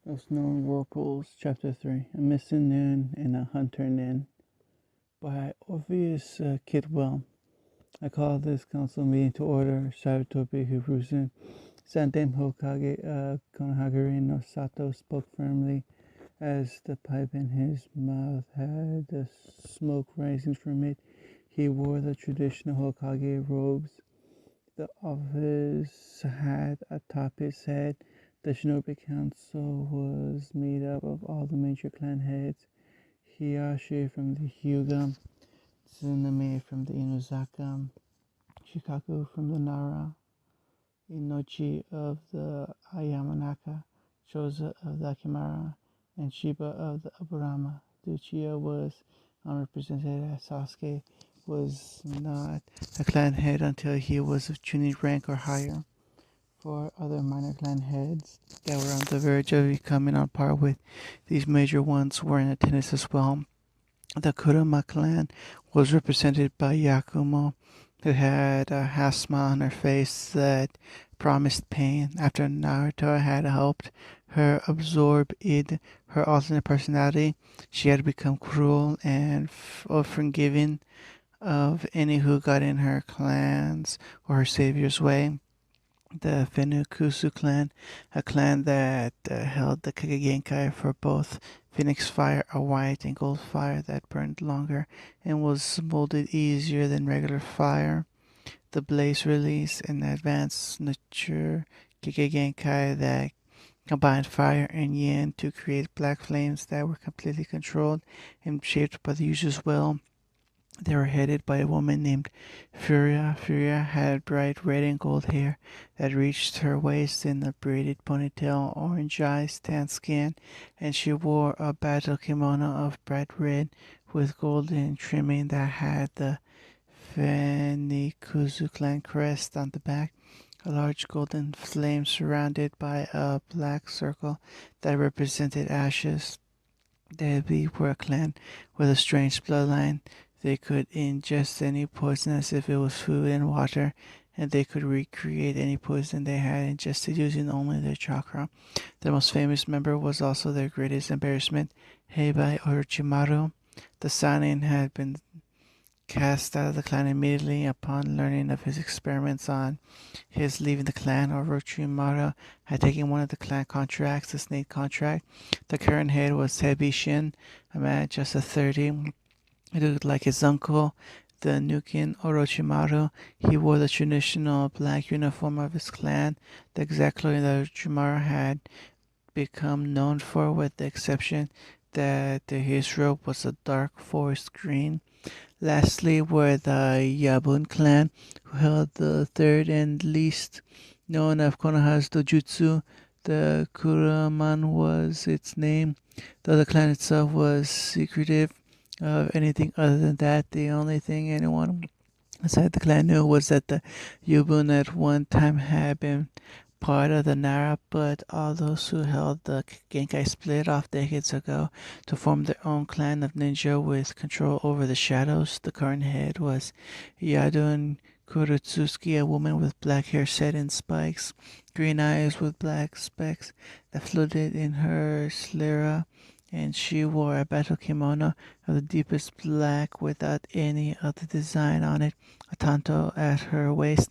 Most Known Whirlpools, Chapter 3, A Missing Nin and a Hunter Nin, by Orpheus Kidwell. I call this council meeting to order. Sarutobi Hiruzen, Sandame Hokage Konohagari no Sato spoke firmly as the pipe in his mouth had the smoke rising from it. He wore the traditional Hokage robes. The office hat atop his head. The Shinobi Council was made up of all the major clan heads. Hiyashi from the Hyuga, Tsunami from the Inuzaka, Shikaku from the Nara, Inochi of the Ayamanaka, Choza of the Akimara, and Shiba of the Aburama. Duchiya was unrepresented as Sasuke was not a clan head until he was of Chunin rank or higher. Four other minor clan heads that were on the verge of becoming on par with these major ones were in attendance as well. The Kurama clan was represented by Yakumo, who had a half smile on her face that promised pain after Naruto had helped her absorb her alternate personality. She had become cruel and unforgiving of any who got in her clan's or her savior's way. The Fenukusu clan, a clan that held the Kage for both Phoenix Fire, a white and gold fire that burned longer and was molded easier than regular fire. The Blaze released an advanced nature Kage that combined fire and yin to create black flames that were completely controlled and shaped by the user's will. They were headed by a woman named Furia. Furia had bright red and gold hair that reached her waist in a braided ponytail, orange eyes, tan skin, and she wore a battle kimono of bright red with golden trimming that had the Fenikuzu clan crest on the back. A large golden flame surrounded by a black circle that represented ashes. They were a clan with a strange bloodline. They could ingest any poison as if it was food and water, and they could recreate any poison they had ingested using only their chakra. Their most famous member was also their greatest embarrassment, Heibai Orochimaru. The Sanin had been cast out of the clan immediately upon learning of his experiments. On his leaving the clan. Orochimaru had taken one of the clan contracts, the snake contract. The current head was Hebi Shin, a man just of 30. He looked like his uncle, the Nukin Orochimaru. He wore the traditional black uniform of his clan, the exact clothing that Orochimaru had become known for, with the exception that his robe was a dark forest green. Lastly were the Yabun clan, who held the third and least known of Konoha's dojutsu. The Kuraman was its name, though the clan itself was secretive of anything other than that. The only thing anyone inside the clan knew was that the Yubun at one time had been part of the Nara, but all those who held the Genkai split off decades ago to form their own clan of ninja with control over the shadows. The current head was Yadun Kurotsuki, a woman with black hair set in spikes, green eyes with black specks that floated in her sclera, and she wore a battle kimono of the deepest black without any other design on it, a tanto at her waist.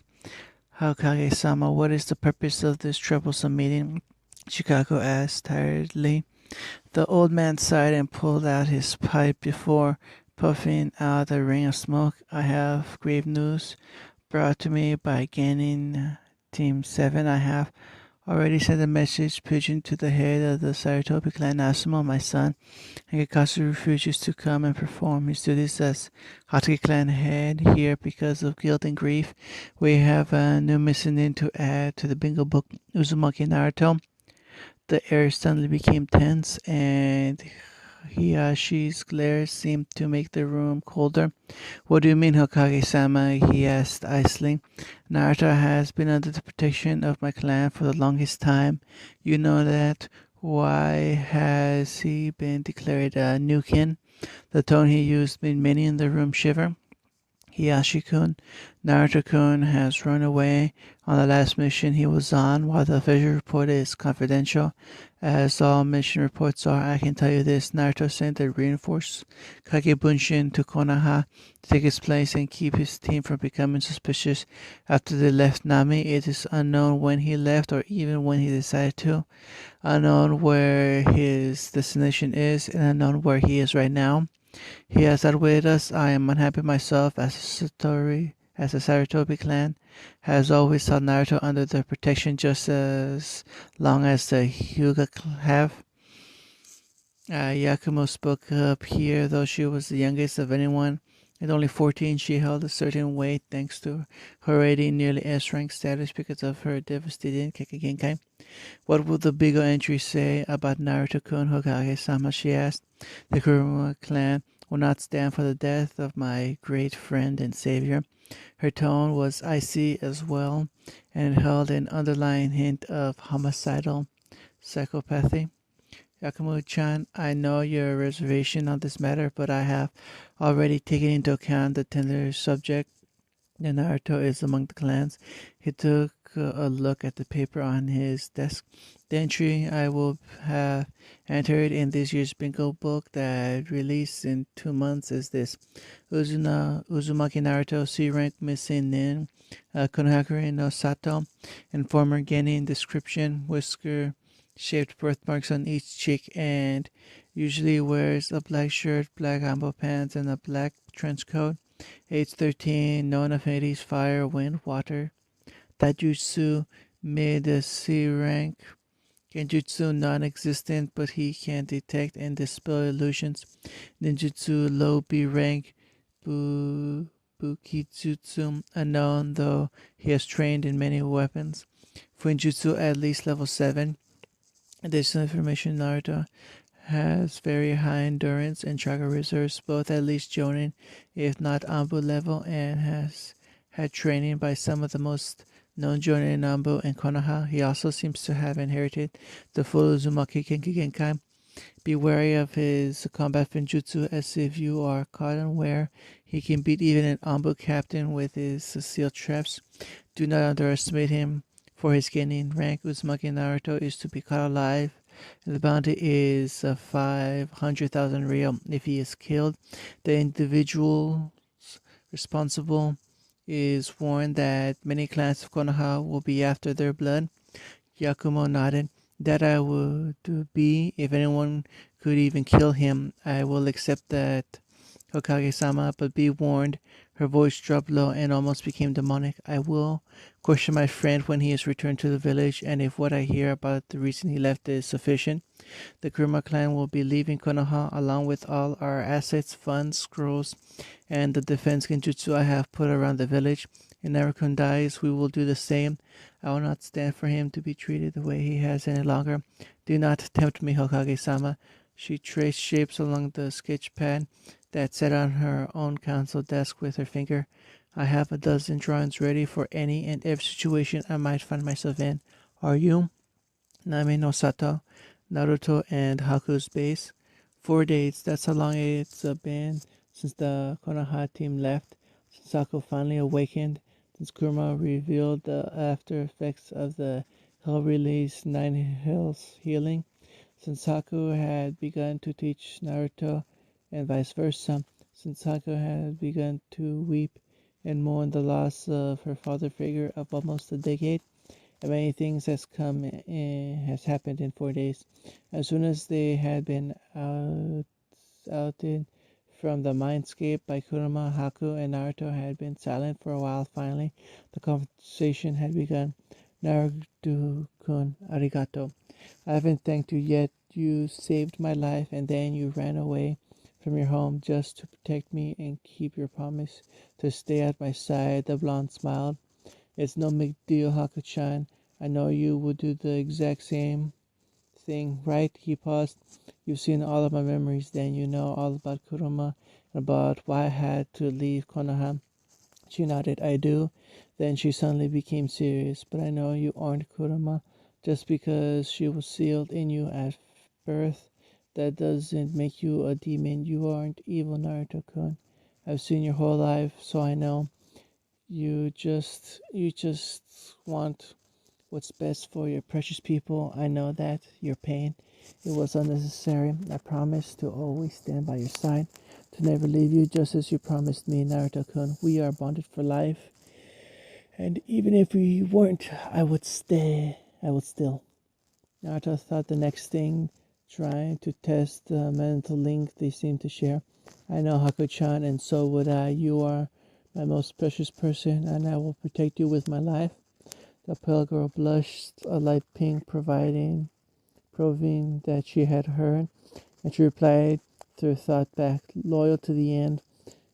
Hokage-sama, what is the purpose of this troublesome meeting? Shikaku asked tiredly. The old man sighed and pulled out his pipe before puffing out a ring of smoke. I have grave news brought to me by Genin Team 7. I have already sent a message pigeon to the head of the Sarutobi clan, Asumo, my son, and Kakasu refuses to come and perform his duties as Hatake clan head here because of guilt and grief. We have a new missing nin to add to the bingo book, Uzumaki Naruto. The air suddenly became tense, and Hiyashi's glare seemed to make the room colder. What do you mean, Hokage-sama? He asked icily. Naruto has been under the protection of my clan for the longest time. You know that. Why has he been declared a Nukin? The tone he used made many in the room shiver. Hiyashi-kun, Naruto-kun has run away on the last mission he was on. While the official report is confidential, as all mission reports are, I can tell you this. Naruto sent a reinforced Kagebunshin to Konoha to take his place and keep his team from becoming suspicious after they left Nami. It is unknown when he left or even when he decided to. Unknown where his destination is and unknown where he is right now. He has outwitted us. I am unhappy myself as the Saratobi clan has always held Naruto under their protection just as long as the Hyuga have. Yakumo spoke up here, though she was the youngest of anyone. At only 14, she held a certain weight thanks to her already nearly S-rank status because of her devastating Kekkei. What will the bigger entry say about Naruto-kun Hokage-sama, she asked. The Kuruma clan will not stand for the death of my great friend and savior. Her tone was icy as well, and held an underlying hint of homicidal psychopathy. Yakumo-chan, I know your reservation on this matter, but I have already taken into account the tender subject. Naruto is among the clans. He took a look at the paper on his desk. The entry I will have entered in this year's bingo book that released in 2 months is this. Uzumaki Naruto, C rank missing nin, Konohakure no Sato, and former Genin description, whisker shaped birthmarks on each cheek, and usually wears a black shirt, black ambo pants, and a black trench coat. Age 13, known affinities fire, wind, water. Taijutsu mid C rank. Genjutsu non-existent, but he can detect and dispel illusions. Ninjutsu low B rank. Bukijutsu unknown, though he has trained in many weapons. Fuinjutsu at least level 7. Additional information, Naruto has very high endurance and chakra reserves, both at least jonin, if not Anbu level, and has had training by some of the most known jonin in Anbu and Konoha. He also seems to have inherited the full Uzumaki Genkai. Be wary of his combat finjutsu, as if you are caught unaware, he can beat even an Anbu captain with his sealed traps. Do not underestimate him. For his gaining rank, Uzumaki Naruto is to be caught alive. The bounty is 500,000 real. If he is killed, the individual responsible is warned that many clans of Konoha will be after their blood. Yakumo nodded. That I would be if anyone could even kill him. I will accept that, Hokage-sama, but be warned. Her voice dropped low and almost became demonic. I will question my friend when he is returned to the village, and if what I hear about the reason he left is sufficient, the Kuruma clan will be leaving Konoha along with all our assets, funds, scrolls, and the defense genjutsu I have put around the village. If Naruto dies, we will do the same. I will not stand for him to be treated the way he has any longer. Do not tempt me, Hokage-sama. She traced shapes along the sketch pad that sat on her own council desk with her finger. I have a dozen drawings ready for any and every situation I might find myself in. Are you? Nami no Sato, Naruto, and Haku's base. 4 days, that's how long it's been since the Konoha team left, since Haku finally awakened, since Kurama revealed the after effects of the Hell Release 9 Hills healing, since Haku had begun to teach Naruto and vice versa, since Haku had begun to weep and mourn the loss of her father figure of almost a decade. And many things has happened in 4 days. As soon as they had been outed from the mindscape by Kurama, Haku and Naruto had been silent for a while. Finally, the conversation had begun. Naruto-kun, arigato. I haven't thanked you yet. You saved my life, and then you ran away from your home just to protect me and keep your promise to stay at my side. The blonde smiled. It's no big deal, Haku-chan. I know you would do the exact same thing, right? He paused. You've seen all of my memories, then you know all about Kurama and about why I had to leave Konoha. She nodded. I do. Then she suddenly became serious. But I know you aren't Kurama. Just because she was sealed in you at birth, that doesn't make you a demon. You aren't evil, Naruto-kun. I've seen your whole life, so I know. You just want what's best for your precious people. I know that your pain, it was unnecessary. I promise to always stand by your side, to never leave you, just as you promised me, Naruto-kun. We are bonded for life, and even if we weren't, I would stay. I would still. Naruto thought the next thing, trying to test the mental link they seemed to share. I know Haku-chan, and so would I. You are my most precious person, and I will protect you with my life. The pale girl blushed a light pink, proving that she had heard, and she replied through thought back, loyal to the end.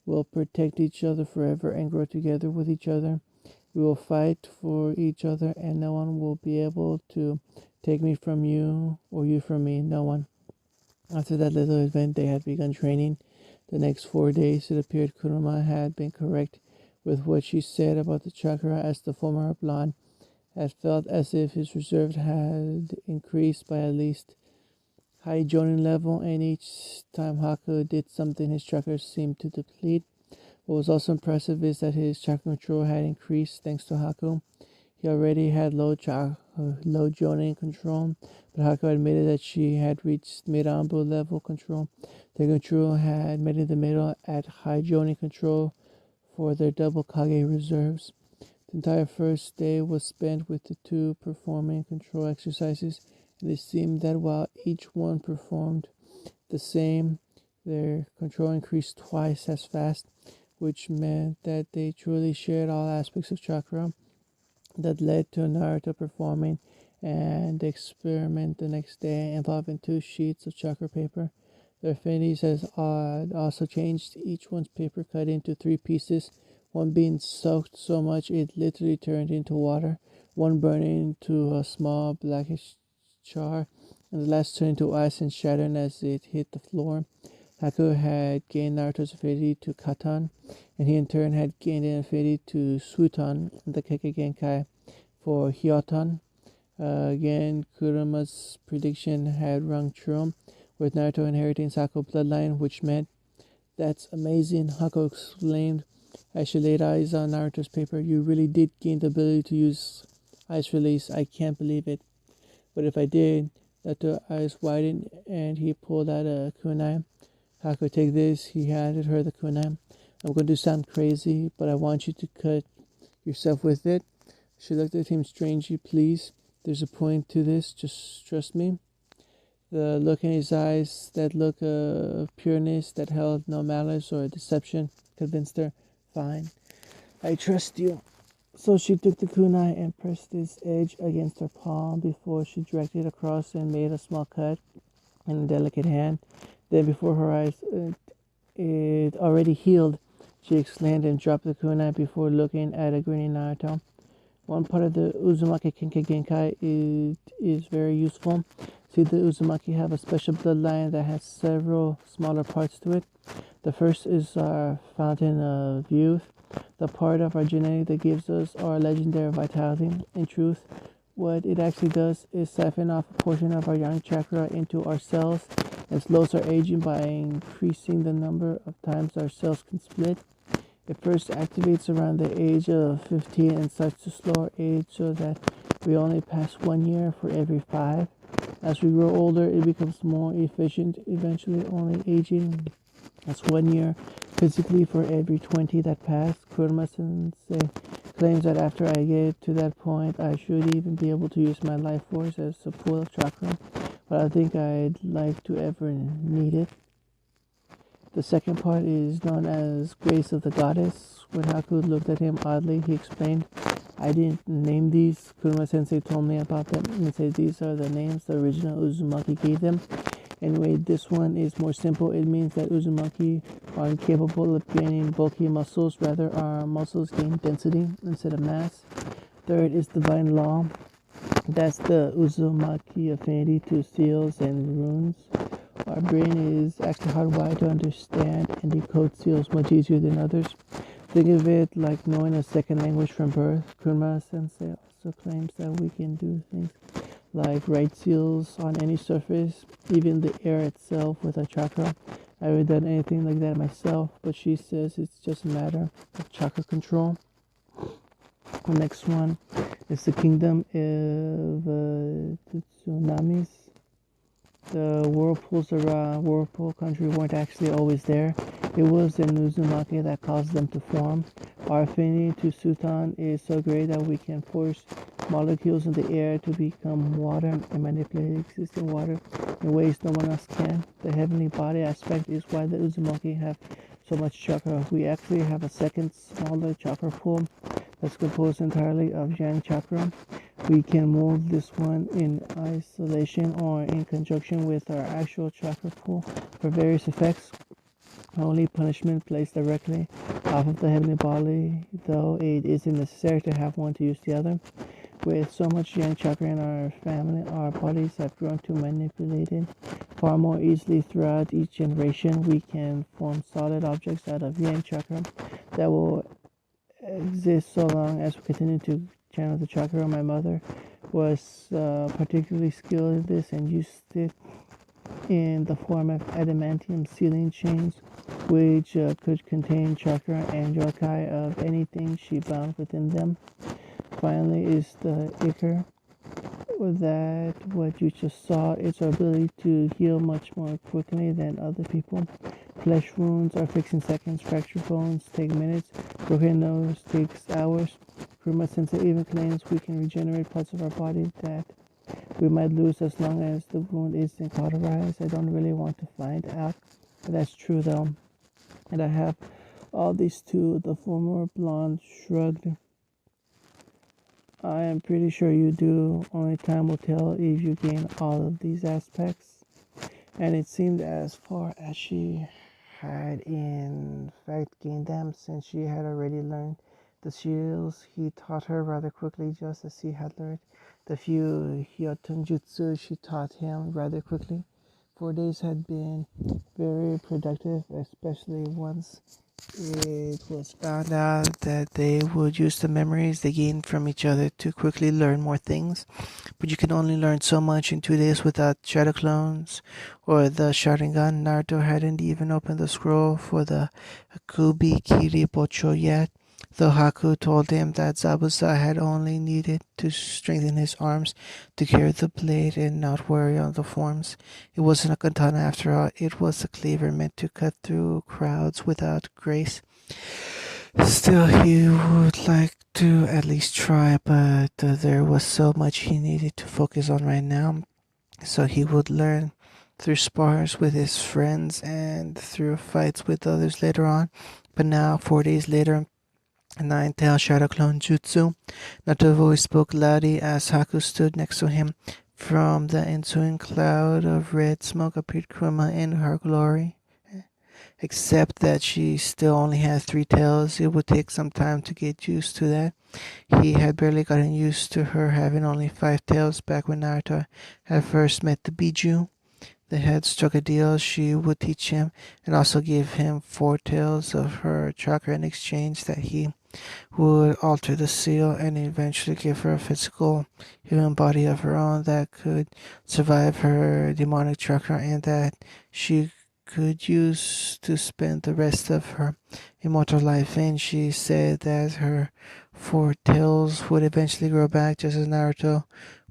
We'll protect each other forever and grow together with each other. We will fight for each other, and no one will be able to take me from you or you from me. No one. After that little event, they had begun training. The next 4 days, it appeared Kuruma had been correct with what she said about the chakra, as the former blonde had felt as if his reserve had increased by at least high jonin level, and each time Haku did something, his chakra seemed to deplete. What was also impressive is that his chakra control had increased thanks to Haku. He already had low jonin control, but Haku admitted that she had reached Mirambo level control. Their control had made the middle at high jonin control for their double Kage reserves. The entire first day was spent with the two performing control exercises, and it seemed that while each one performed the same, their control increased twice as fast, which meant that they truly shared all aspects of chakra. That led to Naruto performing an experiment the next day involving 2 sheets of chakra paper. Their affinities has also changed, each one's paper cut into 3 pieces, one being soaked so much it literally turned into water, one burning to a small blackish char, and the last turned to ice and shattered as it hit the floor. Haku had gained Naruto's affinity to Katan, and he in turn had gained an affinity to Suiton, the Kekkei Genkai, for Hyoton. Again, Kuruma's prediction had rung true, with Naruto inheriting Sako bloodline, which meant, "That's amazing," Haku exclaimed as she laid eyes on Naruto's paper. "You really did gain the ability to use ice release. I can't believe it. But if I did..." Naruto's eyes widened and he pulled out a kunai. "Haku, take this." He handed her the kunai. "I'm going to sound crazy, but I want you to cut yourself with it." She looked at him strangely. "Please, there's a point to this. Just trust me." The look in his eyes, that look of pureness that held no malice or deception, convinced her. "Fine, I trust you." So she took the kunai and pressed its edge against her palm before she dragged it across and made a small cut in a delicate hand. Then, before her eyes, it already healed, she exclaimed and dropped the kunai before looking at a grinning Naruto. One part of the Uzumaki Kekkei Genkai is very useful. See, the Uzumaki have a special bloodline that has several smaller parts to it. The first is our fountain of youth, the part of our genetic that gives us our legendary vitality. In truth, what it actually does is siphon off a portion of our yang chakra into our cells and slows our aging by increasing the number of times our cells can split. It first activates around the age of 15 and starts to slow our age so that we only pass 1 year for every 5. As we grow older, it becomes more efficient, eventually only aging as 1 year physically for every 20 that pass. Kuruma Sensei claims that after I get to that point, I should even be able to use my life force as a pool of chakra, but I think I'd like to ever need it. The second part is known as Grace of the Goddess. When Haku looked at him oddly, he explained, "I didn't name these. Kuruma Sensei told me about them and said these are the names the original Uzumaki gave them. Anyway, this one is more simple. It means that Uzumaki are incapable of gaining bulky muscles. Rather, our muscles gain density instead of mass. Third is Divine Law. That's the Uzumaki affinity to seals and runes. Our brain is actually hardwired to understand and decode seals much easier than others. Think of it like knowing a second language from birth." Kuruma Sensei also claims that we can do things like write seals on any surface, even the air itself, with a chakra. I haven't done anything like that myself, but she says it's just a matter of chakra control. The next one is the Kingdom of Tsunamis. The whirlpools around Whirlpool Country weren't actually always there. It was the Uzumaki that caused them to form. Our affinity to Sutan is so great that we can force molecules in the air to become water and manipulate existing water in ways no one else can. The heavenly body aspect is why the Uzumaki have so much chakra. We actually have a second smaller chakra pool that's composed entirely of yang chakra. We can mold this one in isolation or in conjunction with our actual chakra pool for various effects. Only punishment placed directly off of the heavenly body, though it isn't necessary to have one to use the other. With so much yang chakra in our family, our bodies have grown to manipulate it far more easily throughout each generation. We can form solid objects out of yang chakra that will exist so long as we continue to channel the chakra. My mother was particularly skilled at this and used it in the form of adamantium sealing chains, which could contain chakra and yokai of anything she bound within them. Finally is the Iker, that what you just saw, its ability to heal much more quickly than other people. Flesh wounds are fixed in seconds, fractured bones take minutes, broken nose takes hours. Kuruma Sensei even claims we can regenerate parts of our body that we might lose as long as the wound isn't cauterized. I don't really want to find out, but that's true though. And I have all these too. The former blonde shrugged. I am pretty sure you do. Only time will tell if you gain all of these aspects. And it seemed as far as she had in fact gained them, since she had already learned the skills he taught her rather quickly, just as he had learned the few Hyotun Jutsu she taught him rather quickly. 4 days had been very productive, especially once it was found out that they would use the memories they gained from each other to quickly learn more things. But you can only learn so much in 2 days without shadow clones or the Sharingan. Naruto hadn't even opened the scroll for the Kubi Kiri Bocho yet, though Haku told him that Zabuza had only needed to strengthen his arms to carry the blade and not worry on the forms. It wasn't a katana after all, it was a cleaver meant to cut through crowds without grace. Still, he would like to at least try, but there was so much he needed to focus on right now, so he would learn through spars with his friends and through fights with others later on. But now, 4 days later, a 9-tailed shadow clone jutsu. Naruto's voice spoke loudly as Haku stood next to him. From the ensuing cloud of red smoke appeared Kuruma in her glory. Except that she still only had 3 tails. It would take some time to get used to that. He had barely gotten used to her having only 5 tails back when Naruto had first met the Biju. They had struck a deal. She would teach him and also give him 4 tails of her chakra in exchange that he would alter the seal and eventually give her a physical human body of her own that could survive her demonic chakra and that she could use to spend the rest of her immortal life in. She said that her 4 tails would eventually grow back, just as Naruto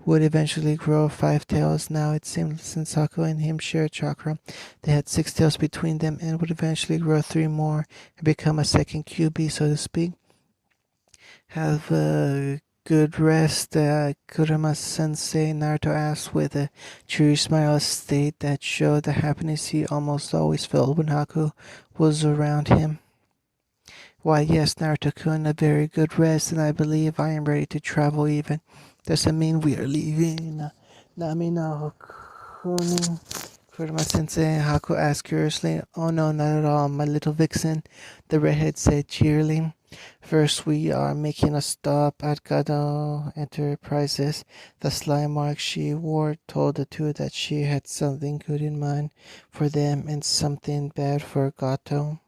would eventually grow 5 tails. Now it seemed, since Haku and him shared chakra, they had 6 tails between them and would eventually grow 3 more and become a second QB, so to speak. Have a good rest, Kurama Sensei, Naruto asked with a cheery smile, a state that showed the happiness he almost always felt when Haku was around him. Why, yes, Naruto-kun, a very good rest, and I believe I am ready to travel even. Does that mean we are leaving Nami no Kuni? Kurama-sensei and Haku asked curiously. Oh no, not at all, my little vixen, the redhead said cheerily. First, we are making a stop at Gado Enterprises. The sly mark she wore told the two that she had something good in mind for them and something bad for Gato.